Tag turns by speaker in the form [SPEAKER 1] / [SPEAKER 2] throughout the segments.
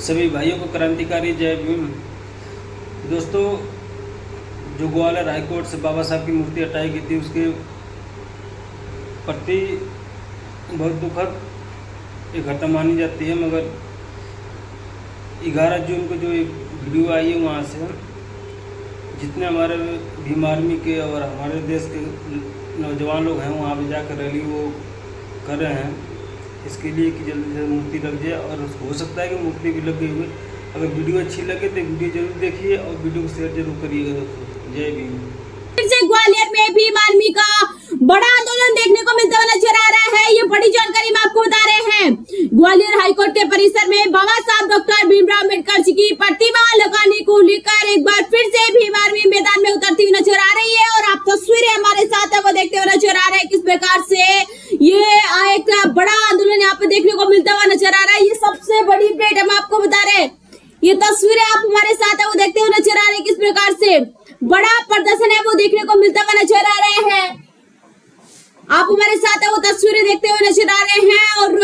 [SPEAKER 1] सभी भाइयों को क्रांतिकारी जय भीम। दोस्तों, जो ग्वालियर हाईकोर्ट से बाबा साहब की मूर्ति हटाई गई थी उसके प्रति बहुत दुखद एक घटना मानी जाती है, मगर 11 जून को जो एक वीडियो आई है वहाँ से जितने हमारे भीम आर्मी के और हमारे देश के नौजवान लोग हैं वहाँ पे जाकर रैली वो कर रहे हैं इसके लिए कि जल्दी से मूर्ति लग जाए। और हो सकता है कि मूर्ति भी लग गई हुई। अगर वीडियो अच्छी लगे तो वीडियो जरूर देखिए और वीडियो को शेयर जरूर करिएगा दोस्तों। जय भीम।
[SPEAKER 2] फिर से ग्वालियर में भीम आर्मी का बड़ा आंदोलन देखने को मिलता हुआ नजर आ रहा है। ये बड़ी जानकारी हम आपको बता रहे हैं। ग्वालियर हाईकोर्ट के परिसर में बाबा साहब डॉक्टर भीमराव अम्बेडकर जी की प्रतिमा लगाने को लेकर एक बार फिर से भीम आर्मी मैदान में उतरती हुई नजर आ रही है और आप तस्वीरें हमारे साथ है वो देखते हुए नजर आ रहे हैं किस प्रकार से ये एक बड़ा आंदोलन यहाँ पे देखने को मिलता हुआ नजर आ रहा है। ये सबसे बड़ी अपडेट हम आपको बता रहे हैं। ये तस्वीरें आप हमारे साथ है वो देखते हुए नजर आ रहे हैं किस प्रकार से बड़ा प्रदर्शन है वो देखने को मिलता हुआ नजर आ रहे हैं। आप हमारे साथ है वो तस्वीरें देखते हुए नजर आ रहे हैं। और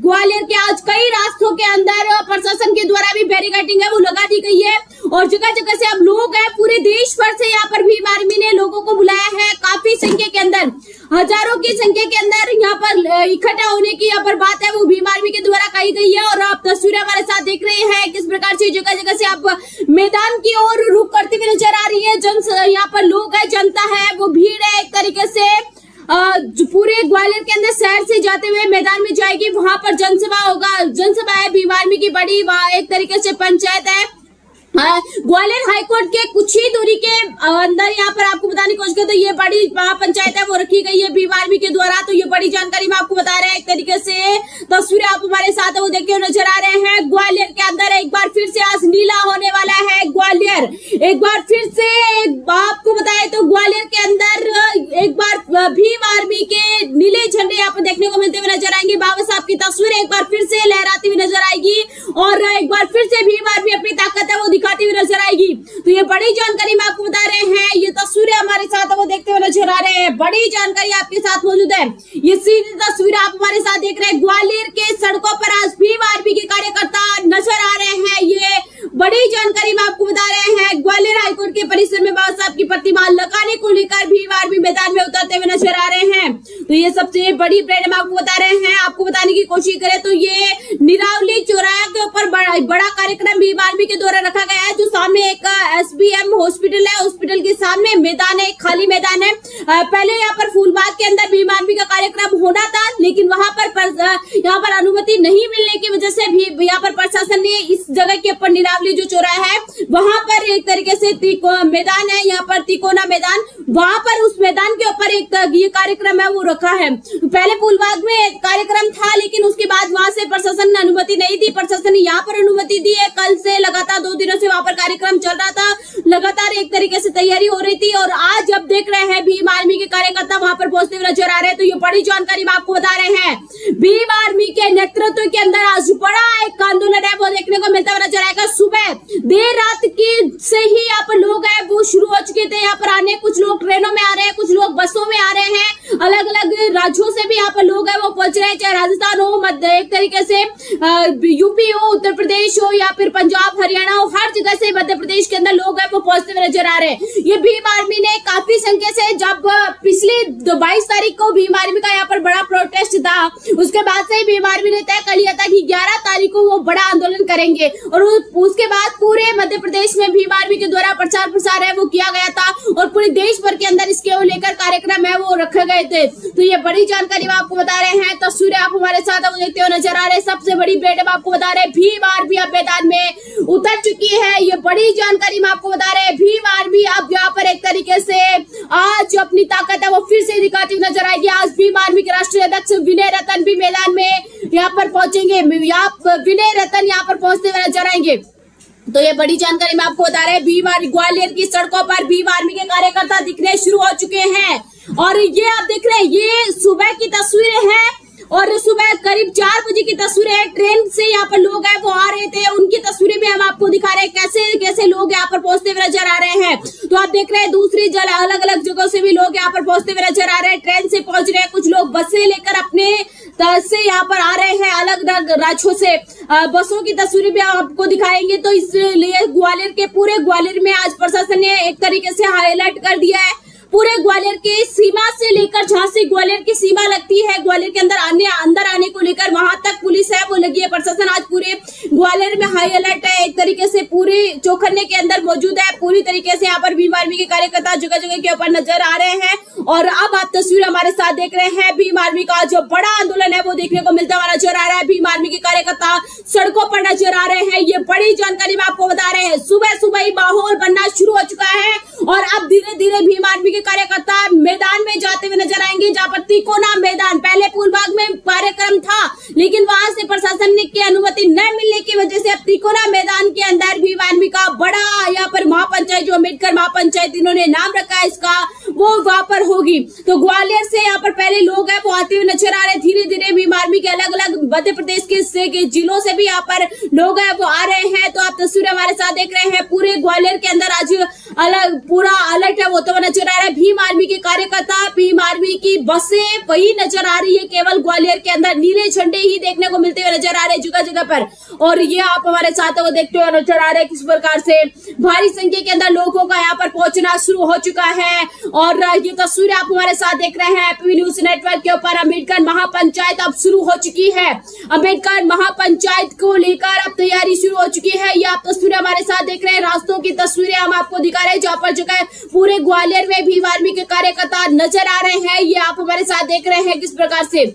[SPEAKER 2] ग्वालियर के आज कई रास्तों के अंदर प्रशासन के द्वारा भी बैरिकेडिंग है वो लगा दी गई है और जगह जगह से अब लोग हैं पूरे देश भर से यहाँ पर भीम आर्मी ने लोगों को बुलाया है। काफी संख्या के अंदर, हजारों की संख्या के अंदर यहाँ पर इकट्ठा होने की यहाँ पर बात है वो भीम आर्मी के द्वारा कही गई है। और आप तस्वीरें हमारे साथ देख रहे हैं किस प्रकार से जगह जगह से आप मैदान की ओर रुख करती हुई नजर आ रही है। यहाँ पर लोग है, जनता है, वो भीड़ है एक तरीके से जो पूरे ग्वालियर के अंदर शहर से जाते हुए मैदान में जाएगी। वहां पर जनसभा होगा, जनसभा है भीम आर्मी की बड़ी, एक तरीके से पंचायत है। ग्वालियर हाईकोर्ट के कुछ ही दूरी के अंदर यहाँ पर आपको बताने की कोशिश करें तो ये बड़ी पंचायत है वो रखी गई है भीम आर्मी के द्वारा। तो ये बड़ी जानकारी मैं आपको बता रहे हैं। एक तरीके से तस्वीरें आप हमारे साथ है वो देखते हुए नजर आ रहे हैं। ग्वालियर के अंदर एक बार फिर से आज नीला होने वाला है ग्वालियर। एक बार फिर से आपको बताए तो ग्वालियर के अंदर एक बार भीम आर्मी के नीले झंडे यहाँ पर देखने को मिलते हुए नजर आएंगे। बाबा साहब की तस्वीर एक बार फिर से लहराती हुई नजर आएगी और एक बार फिर से भीम आर्मी अपनी ताकत है वो दिखाती हुई नजर आएगी। तो ये बड़ी जानकारी मैं आपको बता रहे हैं। ये तस्वीरें हमारे साथ वो देखते हुए नजर आ रहे हैं। बड़ी जानकारी आपके साथ मौजूद है। ये सीधी तस्वीर आप हमारे साथ देख रहे हैं। ग्वालियर के सड़कों पर आज भीम आर्मी के कार्यकर्ता नजर आ रहे हैं। ये बड़ी जानकारी मैं आपको बता रहे हैं। ग्वालियर हाईकोर्ट के परिसर में बाबा साहब की प्रतिमा लगाने को लेकर भीम आर्मी मैदान में उतरते हुए नजर आ रहे हैं। तो ये सबसे बड़ी अपडेट हम आपको बता रहे हैं। आपको बताने की कोशिश करें तो ये निरावली चौराहे के ऊपर बड़ा कार्यक्रम भीम आर्मी के द्वारा रखा गया है। जो सामने एक SBM हॉस्पिटल है, हॉस्पिटल के सामने मैदान है, खाली मैदान है। पहले यहाँ पर फूलबाग के अंदर भीम आर्मी का कार्यक्रम होना था, लेकिन वहाँ पर अनुमति नहीं मिलने की वजह से भी यहाँ पर प्रशासन ने इस जगह के ऊपर निरावली जो चौराहा है वहाँ पर एक तरीके से मैदान है, यहाँ पर तिकोना मैदान, वहाँ पर उस मैदान के ऊपर एक ये कार्यक्रम है वो रखा है। पहले फूलबाग में कार्यक्रम था लेकिन उसके बाद वहाँ से प्रशासन ने अनुमति नहीं दी। प्रशासन ने यहाँ पर अनुमति दी है। कल से लगातार 2 दिनों से वहाँ पर कार्यक्रम चल रहा था, लगातार एक तरीके से तैयारी हो रही थी और आज जब देख रहे हैं भीम आर्मी के कार्यकर्ता वहाँ पर पहुंचते हुए नजर आ रहे हैं। तो ये बड़ी जानकारी मैं आपको बता रहे हैं। भीम आर्मी के नेतृत्व के अंदर आज बड़ा एक आंदोलन है वो देखने को मिलता हुआ नजर आएगा। सुबह देर रात की से ही यहाँ पर लोग है वो शुरू हो चुके थे यहाँ पर आने। कुछ लोग ट्रेनों में आ रहे हैं, कुछ लोग बसों में आ रहे हैं। अलग अलग राज्यों से भी यहाँ पर लोग है वो पहुंच रहे हैं, चाहे राजस्थान हो, मध्य एक तरीके से यूपी हो, उत्तर प्रदेश हो या फिर पंजाब हरियाणा हो, हर जगह से मध्य प्रदेश के अंदर लोग है वो पहुंचते हुए नजर आ रहे हैं। ये भीम आर्मी ने काफी संख्या से, जब पिछली 22 तारीख को भीम आर्मी का यहाँ पर बड़ा प्रोटेस्ट था, उसके बाद से ही भीम आर्मी ने तय कर लिया था कि 11 तारीख को वो बड़ा आंदोलन करेंगे और उसके बाद पूरे मध्य प्रदेश में भीम आर्मी के द्वारा प्रचार प्रसार है वो किया गया था और पूरे देश भर के अंदर इसके लेकर कार्यक्रम है वो रखे गए थे। तो ये बड़ी जानकारी मैं आपको बता रहे हैं। तस्वीरें आप हमारे साथ वो देखते हुए नजर आ रहे हैं। सबसे बड़ी अपडेट हम आपको बता रहे हैं। भीम आर्मी अब मैदान में उतर चुकी है। ये बड़ी जानकारी मैं आपको बता रहे हैं। भीम आर्मी अब यहाँ पर एक तरीके से आज अपनी ताकत है वो फिर से दिखाती हुई नजर आएगी। आज भीम आर्मी के राष्ट्रीय अध्यक्ष विनय रतन भी मैदान में यहाँ पर पहुंचेंगे। विनय रतन यहाँ पर पहुंचते हुए नजर आएंगे। तो ये बड़ी जानकारी मैं आपको बता रहे हैं। भीम आर्मी ग्वालियर की सड़कों पर भीम आर्मी के कार्यकर्ता दिखने शुरू हो चुके हैं और ये आप देख रहे हैं ये सुबह की तस्वीरें हैं और सुबह करीब 4 बजे की तस्वीरें हैं। ट्रेन से यहाँ पर लोग हैं वो आ रहे थे, उनकी तस्वीरें भी हम आपको दिखा रहे हैं कैसे कैसे लोग यहाँ पर पहुंचते हुए नजर आ रहे हैं। तो आप देख रहे हैं दूसरी अलग अलग जगहों से भी लोग यहाँ पर पहुंचते हुए नजर आ रहे हैं। ट्रेन से पहुंच रहे हैं, कुछ लोग बस से लेकर अपने से यहाँ पर आ रहे हैं, अलग अलग राज्यों से बसों की तस्वीरें भी आपको दिखाएंगे। तो इसलिए ग्वालियर के पूरे ग्वालियर में आज प्रशासन ने एक तरीके से हाई अलर्ट कर दिया है। पूरे ग्वालियर के सीमा से लेकर जहां से ग्वालियर की सीमा लगती है, ग्वालियर के अंदर आने को लेकर वहां तक पुलिस है वो लगी है। प्रशासन आज पूरे ग्वालियर में हाई अलर्ट है, एक तरीके से पूरे चौखन्ने के अंदर मौजूद है। पूरी तरीके से यहाँ पर भीम आर्मी के कार्यकर्ता जगह जगह के ऊपर नजर आ रहे हैं। और अब आप तस्वीर हमारे साथ देख रहे हैं, भीम आर्मी का जो बड़ा आंदोलन है वो देखने को मिलता हुआ नजर आ रहा है। भीम आर्मी के कार्यकर्ता सड़कों पर नजर आ रहे हैं। ये बड़ी जानकारी में आपको बता रहे हैं। सुबह सुबह ही माहौल बनना शुरू हो चुका है और अब धीरे धीरे भीम आर्मी के कार्यकर्ता मैदान में जाते हुए नजर आएंगे। जहाँ पर तिकोना मैदान, पहले फूलबाग में कार्यक्रम था लेकिन वहां से प्रशासन ने की अनुमति न मिलने की वजह से अब तिकोना मैदान के अंदर भीम आर्मी का बड़ा यहाँ पर महापंचायत, जो अम्बेडकर महापंचायत इन्होंने नाम रखा है इसका, वो वहां पर होगी। तो ग्वालियर से यहाँ पर पहले लोग है वो आते हुए नजर आ रहे हैं। धीरे धीरे भीम आर्मी के अलग अलग मध्य प्रदेश के जिलों से भी यहाँ पर लोग है वो आ रहे हैं। तो आप तस्वीर हमारे साथ देख रहे हैं। पूरे ग्वालियर के अंदर आज अलग पूरा अलर्ट है वो तो नजर आ रहा है। भीम आर्मी के कार्यकर्ता, भीम आर्मी की बसें वही नजर आ रही है। केवल ग्वालियर के अंदर नीले झंडे ही देखने को मिलते हुए नजर आ रहे हैं जगह जगह पर। और ये आप हमारे साथ वो देखते हुए नजर आ रहे हैं किस प्रकार से भारी संख्या के अंदर लोगों का यहाँ पर पहुंचना शुरू हो चुका है। और ये तस्वीरें आप हमारे साथ देख रहे हैं पीवी न्यूज नेटवर्क के ऊपर। अम्बेडकर महापंचायत अब शुरू हो चुकी है। अम्बेडकर महापंचायत को लेकर अब तैयारी शुरू हो चुकी है। ये आप तस्वीरें हमारे साथ देख रहे हैं। रास्तों की तस्वीरें हम आपको दिखा रहे हैं जहाँ पर जगह पूरे ग्वालियर में भीम आर्मी के कार्यकर्ता नजर आ रहे हैं। ये आप हमारे साथ देख रहे हैं किस प्रकार से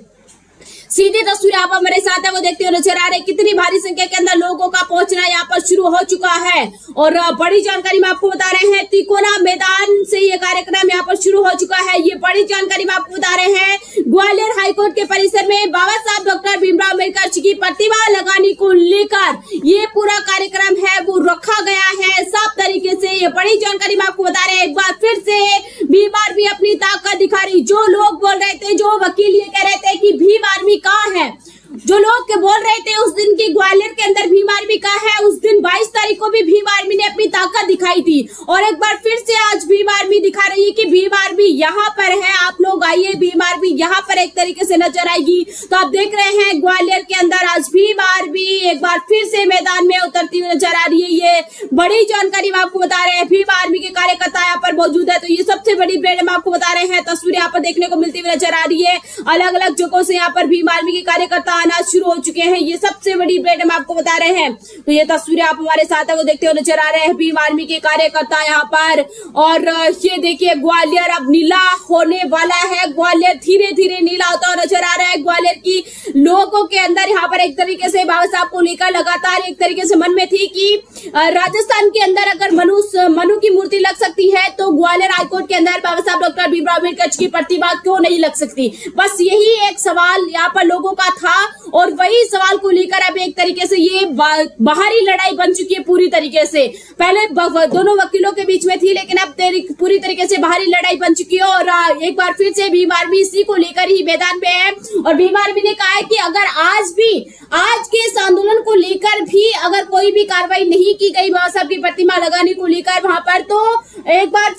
[SPEAKER 2] सीधी तस्वीर आप हमारे साथ है वो देखते हुए नजर आ रहे हैं। कितनी भारी संख्या के अंदर लोगों का पहुंचना यहाँ पर शुरू हो चुका है। और बड़ी जानकारी में आपको बता रहे हैं, तिकोना मैदान से ये कार्यक्रम यहाँ पर शुरू हो चुका है। ये बड़ी जानकारी में आपको बता रहे हैं। ग्वालियर हाईकोर्ट के परिसर में बाबा साहब डॉक्टर भीमराव अम्बेडकर जी की प्रतिमा लगाने को लेकर ये पूरा कार्यक्रम है वो रखा गया है साफ तरीके से। ये बड़ी जानकारी में आपको बता रहे हैं। एक बार फिर से भीम आर्मी अपनी ताकत दिखा रही। जो लोग बोल रहे थे, जो वकील ये कह रहे थे कि भीम आर्मी कहाँ है, जो लोग के बोल रहे थे उस दिन की ग्वालियर के अंदर भीम आर्मी का है, उस दिन 22 तारीख को भी भीम आर्मी ने अपनी ताकत दिखाई थी। और एक बार फिर से आज भीम आर्मी दिखा रही है कि भीम आर्मी यहाँ पर है। आप लोग आइए, भीम आर्मी यहाँ पर एक तरीके से नजर आएगी। तो आप देख रहे हैं ग्वालियर के अंदर आज भीम आर्मी एक बार फिर से मैदान में उतरती हुई नजर आ रही है। ये बड़ी जानकारी में आपको बता रहे हैं। भीम आर्मी के कार्यकर्ता यहाँ पर मौजूद है। तो ये सबसे बड़ी अपडेट हम आपको बता रहे हैं। तस्वीर यहाँ पर देखने को मिलती हुई नजर आ रही है। अलग अलग जगहों से यहाँ पर भीम आर्मी के कार्यकर्ता आना शुरू हो चुके हैं। ये सबसे बड़ी अपडेट हम आपको बता रहे हैं। तो ये तस्वीरें आप हमारे साथ है वो देखते हुए नजर आ रहे हैं। भीम आर्मी के कार्यकर्ता यहाँ पर। और ये देखिए ग्वालियर अब नीला होने वाला है। ग्वालियर धीरे धीरे नीला होता हुआ नजर आ रहा है। ग्वालियर की लोगों के अंदर यहाँ पर एक तरीके से बाबा साहब को लेकर लगातार एक तरीके से मन में थी कि राजस्थान के अंदर अगर मनु की मूर्ति लग सकती है तो ग्वालियर हाईकोर्ट के अंदर बाबा साहब डॉक्टर भीमराव अम्बेडकर की प्रतिमा क्यों नहीं लग सकती। बस यही एक सवाल यहाँ पर लोगों का था और वही सवाल को लेकर अब एक तरीके से ये बाहरी लड़ाई बन चुकी है पूरी तरीके से। पहले दोनों वकीलों के बीच में थी लेकिन अब पूरी तरीके से बाहरी लड़ाई बन चुकी है। और एक बार फिर से भीम आर्मी इसी को लेकर ही मैदान में है। और भीम आर्मी ने कहा है कि अगर आज के इस आंदोलन को लेकर भी अगर कोई भी कार्रवाई नहीं की गई बाबा साहब की प्रतिमा लगाने को लेकर वहां पर, तो एक बार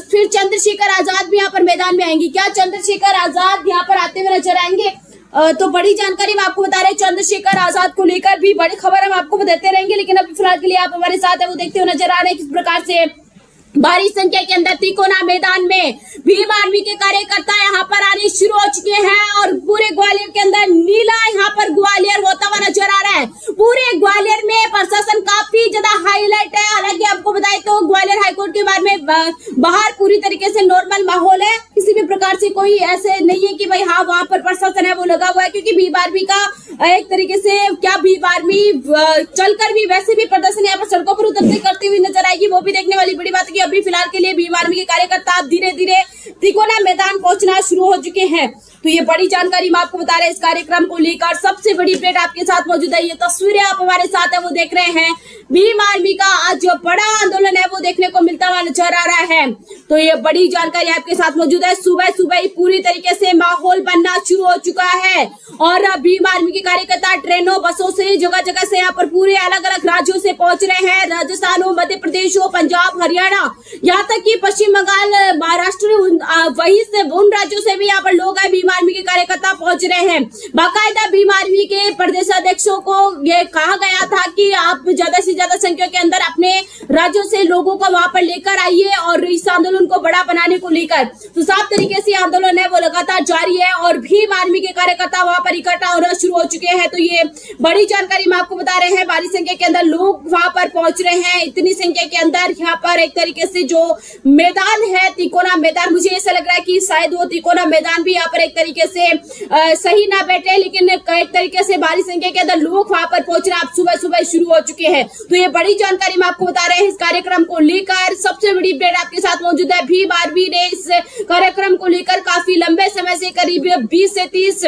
[SPEAKER 2] फिर चंद्रशेखर आजाद भी यहाँ पर मैदान में आएंगे। क्या चंद्रशेखर आजाद यहाँ पर आते हुए नजर आएंगे? तो बड़ी जानकारी मैं आपको बता रहे हैं। चंद्रशेखर आजाद को लेकर भी बड़ी खबर हम आपको बताते रहेंगे। लेकिन अभी फिलहाल के लिए आप हमारे साथ है वो देखते हुए नजर आ रहे हैं किस प्रकार से भारी संख्या के अंदर तिकोना मैदान में भीम आर्मी के कार्यकर्ता यहाँ पर आने शुरू हो चुके हैं। और पूरे ग्वालियर के अंदर नीला यहाँ पर ग्वालियर होता हुआ नजर आ रहा है। पूरे ग्वालियर में प्रशासन काफी ज्यादा हाईलाइट है। हालांकि आपको बताए तो ग्वालियर हाईकोर्ट के बारे में बाहर पूरी तरीके से नॉर्मल माहौल है। किसी भी प्रकार से कोई ऐसे नहीं है कि भाई हाँ वहाँ पर प्रशासन है वो लगा हुआ है। क्योंकि भीम आर्मी का एक तरीके से क्या भीम आर्मी चलकर भी वैसे भी प्रदर्शन यहाँ पर सड़कों पर उतरते करती हुई नजर आएगी, वो भी देखने वाली बड़ी बात है। अभी फिलहाल के लिए भीम आर्मी के कार्यकर्ता धीरे धीरे तिकोना मैदान पहुंचना शुरू हो चुके हैं। तो ये बड़ी जानकारी मैं आपको बता रहे हैं। इस कार्यक्रम को लेकर सबसे बड़ी अपडेट आपके साथ मौजूद है। ये तस्वीरें आप हमारे साथ है वो देख रहे हैं। भीम आर्मी का आज जो बड़ा आंदोलन है वो देखने को मिलता हुआ नजर आ रहा है। तो ये बड़ी जानकारी आपके साथ मौजूद है। सुबह सुबह ही पूरी तरीके से माहौल बनना शुरू हो चुका है। और भीम आर्मी के कार्यकर्ता ट्रेनों बसों से जगह जगह से यहाँ पर पूरे अलग अलग राज्यों से पहुंच रहे हैं। राजस्थान हो, मध्य प्रदेश हो, पंजाब, हरियाणा, यहाँ तक कि पश्चिम बंगाल, महाराष्ट्र, वहीं से उन राज्यों से भी यहाँ पर लोग हैं, भीम आर्मी के कार्यकर्ता पहुंच रहे हैं। बाकायदा भीम आर्मी के प्रदेश अध्यक्षों को ये कहा गया था कि आप ज्यादा से ज्यादा संख्या के अंदर अपने राज्यों से लोगों को वहां पर लेकर आइए और इस आंदोलन को बड़ा बनाने को लेकर तो साफ तरीके से आंदोलन है वो लगातार जारी है और भीम आर्मी के कार्यकर्ता वहां पर इकट्ठा होना शुरू हो चुके हैं। तो ये बड़ी जानकारी मैं आपको बता रहे हैं, भारी संख्या के अंदर लोग वहां पर पहुंच रहे हैं। इतनी संख्या के अंदर यहाँ पर एक तरीके से जो मैदान है तिकोना मैदान, मुझे ऐसा लग रहा है कि शायद वो तिकोना मैदान भी यहाँ पर एक तरीके से सही ना बैठे, लेकिन एक तरीके से भारी संख्या के अंदर लोग वहां पर पहुंच रहे हैं। आप सुबह सुबह शुरू हो चुके हैं। तो ये बड़ी जानकारी मैं आपको बता रहे हैं इस कार्यक्रम को लेकर। सबसे बड़ी अपडेट आपके साथ मौजूद है। भीम आर्मी ने इस कार्यक्रम को लेकर काफी लंबे समय से करीब 20 से 30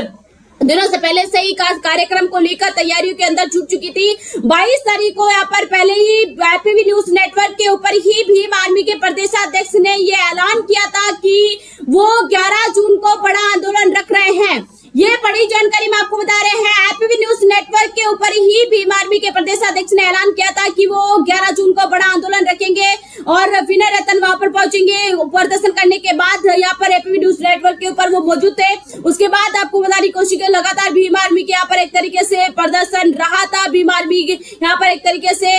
[SPEAKER 2] दिनों से पहले से ही कार्यक्रम को लेकर तैयारियों के अंदर जुट चुकी थी। 22 तारीख को यहाँ पर पहले ही एपीवी न्यूज नेटवर्क के ऊपर ही भीम आर्मी के प्रदेशाध्यक्ष ने ये ऐलान किया था कि वो 11 जून को बड़ा आंदोलन रख रहे हैं। ये बड़ी जानकारी मैं आपको बता रहे हैं। एपीवी न्यूज नेटवर्क के ऊपर ही भीम आर्मी के प्रदेशाध्यक्ष ने ऐलान किया था कि वो 11 जून को बड़ा आंदोलन रखेंगे और विनय रतन वहां पर पहुंचेंगे। प्रदर्शन करने के बाद यहाँ पर एपीवी न्यूज नेटवर्क के ऊपर वो मौजूद थे। उसके बाद आपको बताने की कोशिश की लगातार भीम आर्मी के यहाँ पर एक तरीके से प्रदर्शन रहा था। भीम आर्मी यहाँ पर एक तरीके से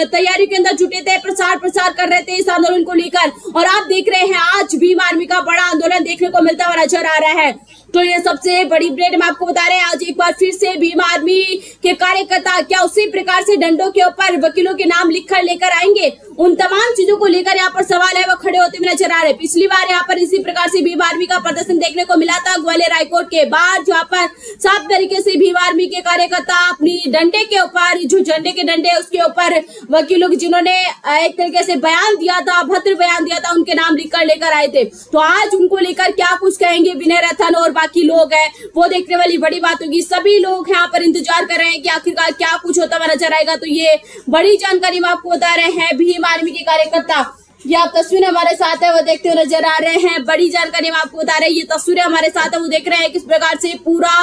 [SPEAKER 2] तैयारी के अंदर जुटे थे, प्रसार कर रहे थे इस आंदोलन को लेकर। और आप देख रहे हैं आज भीम आर्मी का बड़ा आंदोलन देखने को मिलता हुआ नजर आ रहा है। तो ये सबसे बड़ी अपडेट हम आपको बता रहे हैं। आज एक बार फिर से भीम आर्मी के कार्यकर्ता क्या उसी प्रकार से डंडों के ऊपर वकीलों के नाम लिखकर लेकर आएंगे, उन तमाम चीजों को लेकर यहाँ पर सवाल है वो खड़े होते हुए नजर आ रहे हैं। पिछली बार यहाँ पर इसी प्रकार से भीम आर्मी का प्रदर्शन देखने को मिला था ग्वालियर हाईकोर्ट के बाहर, जहाँ पर साफ तरीके से भीम आर्मी के कार्यकर्ता अपनी डंडे के ऊपर, जो झंडे के डंडे उसके ऊपर वकीलों जिन्होंने एक तरीके से बयान दिया था, अभद्र बयान दिया था, उनके नाम लिखकर लेकर आए थे। तो आज उनको लेकर क्या कुछ कहेंगे विनय रतन और बाकी लोग हैं, वो देखने वाली बड़ी बात होगी। सभी लोग यहाँ पर इंतजार कर रहे हैं कि आखिरकार क्या कुछ होता हुआ नजर आएगा। तो ये बड़ी जानकारी हम आपको बता रहे हैं। भीम आर्मी के कार्यकर्ता, ये आप तस्वीरें हमारे साथ है वो देखते हुए नजर आ रहे हैं। बड़ी जानकारी हम आपको बता रहे हैं। ये तस्वीरें हमारे साथ है वो देख रहे हैं किस प्रकार से पूरा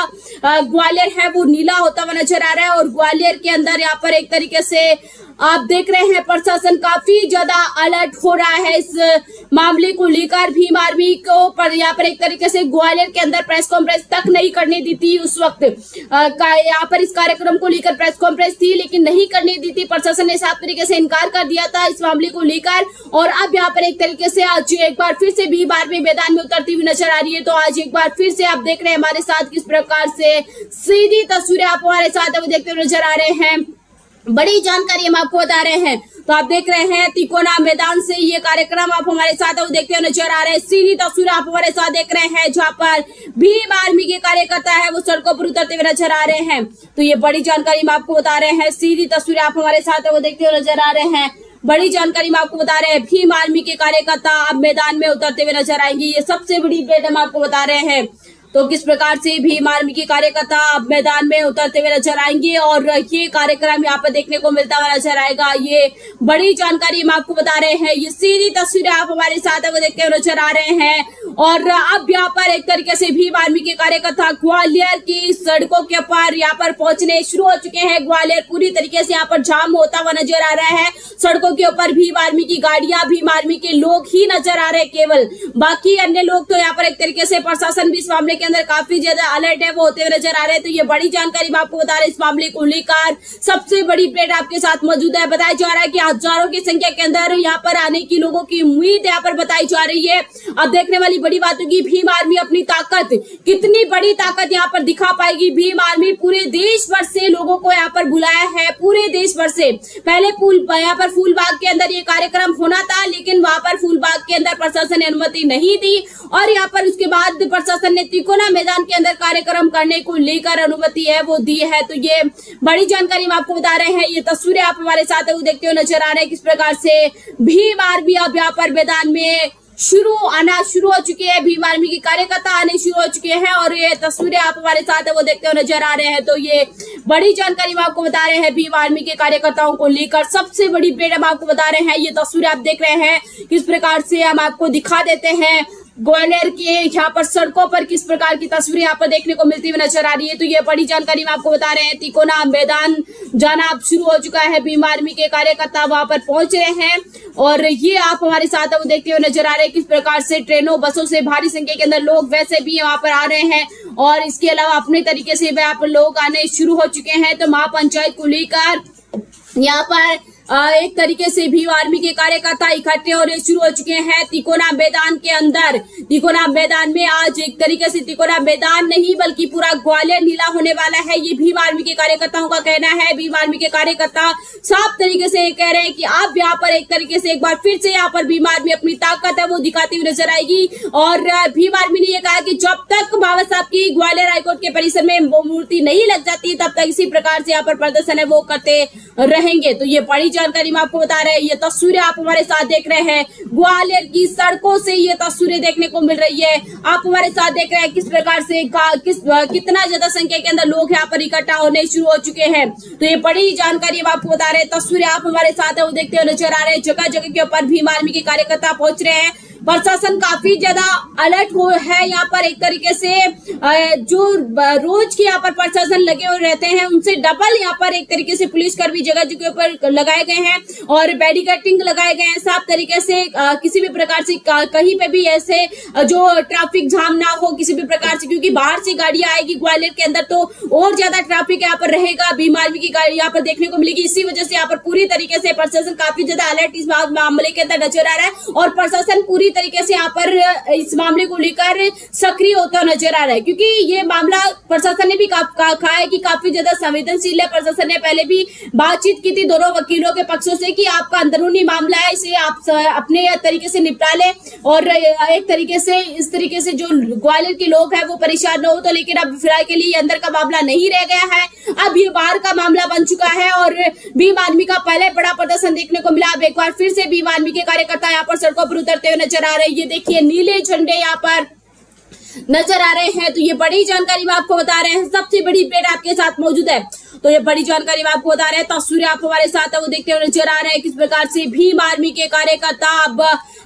[SPEAKER 2] ग्वालियर है वो नीला होता हुआ नजर आ रहा है। और ग्वालियर के अंदर यहाँ पर एक तरीके से आप देख रहे हैं प्रशासन काफी ज्यादा अलर्ट हो रहा है इस मामले को लेकर। भीम आर्मी को पर यहाँ पर एक तरीके से ग्वालियर के अंदर प्रेस कॉन्फ्रेंस तक नहीं करने दी थी। उस वक्त यहाँ पर इस कार्यक्रम को लेकर प्रेस कॉन्फ्रेंस थी लेकिन नहीं करने दी थी। प्रशासन ने साफ तरीके से इनकार कर दिया था इस मामले को लेकर। और अब यहाँ पर एक तरीके से आज एक बार फिर से भीम आर्मी मैदान में उतरती हुई नजर आ रही है। तो आज एक बार फिर से आप देख रहे हैं हमारे साथ किस प्रकार से सीधी तस्वीरें आप हमारे साथ देखते हुए नजर आ रहे हैं। बड़ी जानकारी हम आपको बता रहे हैं। तो आप देख रहे हैं तिकोना मैदान से ये कार्यक्रम आप हमारे साथ देखते हुए नजर आ रहे हैं। सीधी तस्वीर आप हमारे साथ देख रहे हैं जहां पर भीम आर्मी के कार्यकर्ता है वो सड़कों पर उतरते हुए नजर आ रहे हैं। तो ये बड़ी जानकारी हम आपको बता रहे हैं। सीधी तस्वीर आप हमारे साथ वो देखते हुए नजर आ रहे हैं। बड़ी जानकारी हम आपको बता रहे हैं। भीम आर्मी के कार्यकर्ता अब मैदान में उतरते हुए नजर आएंगे। ये सबसे बड़ी अपडेट हम आपको बता रहे हैं। तो किस प्रकार से भीम आर्मी के कार्यकर्ता अब मैदान में उतरते हुए नजर आएंगे और ये कार्यक्रम यहाँ पर देखने को मिलता हुआ नजर आएगा। ये बड़ी जानकारी हम आपको बता रहे हैं। ये सीधी तस्वीरें आप हमारे साथ वो देखते हुए नजर आ रहे हैं। और अब यहाँ पर एक तरीके से भीम आर्मी के कार्यकर्ता ग्वालियर की सड़कों के ऊपर यहाँ पर पहुंचने शुरू हो चुके हैं। ग्वालियर पूरी तरीके से यहाँ पर जाम होता हुआ नजर आ रहा है। सड़कों के ऊपर भीम आर्मी की गाड़ियां, भीम आर्मी के लोग ही नजर आ रहे हैं केवल, बाकी अन्य लोग तो यहाँ पर एक तरीके से प्रशासन भी इस मामले के अंदर काफी ज्यादा अलर्ट है वो होते हुए नजर आ रहे हैं। तो ये बड़ी जानकारी मैं आपको बता रहे हैं। इस मामले को लेकर सबसे बड़ी अपडेट आपके साथ मौजूद है। बताया जा रहा है कि हजारों की संख्या के अंदर यहाँ पर आने की लोगों की उम्मीद यहाँ पर बताई जा रही है। अब देखने वाली बड़ी बात होगी भीम आर्मी अपनी ताकत, कितनी बड़ी ताकत यहाँ पर दिखा पाएगी। भीम आर्मी पूरे देश भर से लोगों को यहाँ पर बुलाया है, पूरे देश भर से। पहले यहाँ पर फूलबाग के अंदर ये कार्यक्रम होना था लेकिन वहां पर फूलबाग के अंदर प्रशासन ने अनुमति नहीं दी और यहाँ पर उसके बाद प्रशासन ने तिकोना मैदान के अंदर कार्यक्रम करने को लेकर अनुमति है वो दी है। तो ये बड़ी जानकारी हम आपको बता रहे हैं। ये तस्वीरें आप हमारे साथ देखते हुए नजर आ रहे हैं किस प्रकार से भीम आर्मी अब यहाँ पर मैदान में आना शुरू हो चुके हैं। भीम आर्मी के कार्यकर्ता आने शुरू हो चुके हैं और ये तस्वीरें आप हमारे साथ वो देखते हुए नजर आ रहे हैं। तो ये बड़ी जानकारी हम आपको बता रहे हैं भीम आर्मी के कार्यकर्ताओं को लेकर। सबसे बड़ी अपडेट हम आपको बता रहे हैं। ये तस्वीरें आप देख रहे हैं किस प्रकार से हम आपको दिखा देते हैं। ग्वालियर के यहाँ पर सड़कों पर किस प्रकार की तस्वीरें यहाँ पर देखने को मिलती हुई नजर आ रही है। तो ये बड़ी जानकारी मैं आपको बता रहे हैं। तिकोना मैदान जाना अब शुरू हो चुका है। भीम आर्मी के कार्यकर्ता वहां पर पहुंच रहे हैं और ये आप हमारे साथ वो देखते हुए नजर आ रहे हैं किस प्रकार से ट्रेनों बसों से भारी संख्या के अंदर लोग वैसे भी वहां पर आ रहे हैं और इसके अलावा अपने तरीके से यहाँ पर लोग आने शुरू हो चुके हैं। तो महापंचायत को लेकर यहाँ पर एक तरीके से भीम आर्मी के कार्यकर्ता इकट्ठे होने शुरू हो चुके हैं तिकोना मैदान के अंदर। तिकोना मैदान में आज एक तरीके से तिकोना मैदान नहीं बल्कि पूरा ग्वालियर नीला होने वाला है, ये भीम आर्मी के कार्यकर्ताओं का कहना है। भीम आर्मी के कार्यकर्ता साफ तरीके से कह रहे हैं कि आप यहाँ पर एक तरीके से एक बार फिर से यहाँ पर भीम आर्मी अपनी ताकत है वो दिखाती हुई नजर आएगी। और भीम आर्मी ने ये कहा कि जब तक बाबा साहब की ग्वालियर हाईकोर्ट के परिसर में मूर्ति नहीं लग जाती तब तक इसी प्रकार से यहाँ पर प्रदर्शन है वो करते रहेंगे। तो ये बड़ी जानकारी मैं आपको बता रहे हैं। ये तस्वीरें आप हमारे साथ देख रहे हैं, ग्वालियर की सड़कों से ये तस्वीरें देखने को मिल रही है। आप हमारे साथ देख रहे हैं किस प्रकार से कितना ज्यादा संख्या के अंदर लोग यहाँ पर इकट्ठा होने शुरू हो चुके हैं। तो ये बड़ी जानकारी हम आपको बता रहे हैं। तस्वीरें आप हमारे साथ है वो देखते हुए नजर आ रहे हैं। जगह जगह के ऊपर भीम आर्मी के कार्यकर्ता पहुंच रहे हैं। प्रशासन काफी ज्यादा अलर्ट हो है यहाँ पर। एक तरीके से जो रोज के यहाँ पर प्रशासन लगे हुए रहते हैं उनसे डबल यहाँ पर एक तरीके से पुलिस कर्मी जगह जगह पर लगाए गए हैं और बैरिकेडिंग लगाए गए हैं साफ तरीके से। किसी भी प्रकार से कहीं पे भी ऐसे जो ट्रैफिक जाम ना हो किसी भी प्रकार से, क्योंकि बाहर से गाड़ियां आएगी ग्वालियर के अंदर तो और ज्यादा ट्रैफिक यहाँ पर रहेगा। भीम आर्मी की गाड़ी यहाँ पर देखने को मिलेगी। इसी वजह से यहाँ पर पूरी तरीके से प्रशासन काफी ज्यादा अलर्ट इस मामले के अंदर नजर आ रहा है और प्रशासन पूरी तरीके से यहाँ पर इस मामले को लेकर सक्रिय होता नजर आ रहा है, क्योंकि ये मामला प्रशासन ने भी कहा है कि काफी ज्यादा संवेदनशील है। प्रशासन ने पहले भी बातचीत की थी दोनों वकीलों के पक्षों से कि आपका अंदरूनी मामला है, इसे आप अपने तरीके से निपटा लें और एक तरीके से इस तरीके से जो ग्वालियर के लोग हैं वो परेशान न हो। तो लेकिन अब फिलहाल के लिए अंदर का मामला नहीं रह गया है, अब ये बाहर का मामला बन चुका है और भीम आर्मी का पहले बड़ा प्रदर्शन देखने को मिला। अब एक बार फिर से भीम आर्मी के कार्यकर्ता यहाँ पर सड़कों पर उतरते हुए नजर आ रहे हैं। ये देखिए नीले झंडे यहाँ पर नजर आ रहे हैं। तो ये बड़ी जानकारी मैं आपको बता रहे हैं। सबसे बड़ी अपडेट आपके साथ मौजूद है। तो ये बड़ी जानकारी मैं आपको बता रहे हैं। तस्वीरें आप हमारे साथ है वो देखते हुए नजर आ रहे हैं किस प्रकार से भीम आर्मी के कार्यकर्ता अब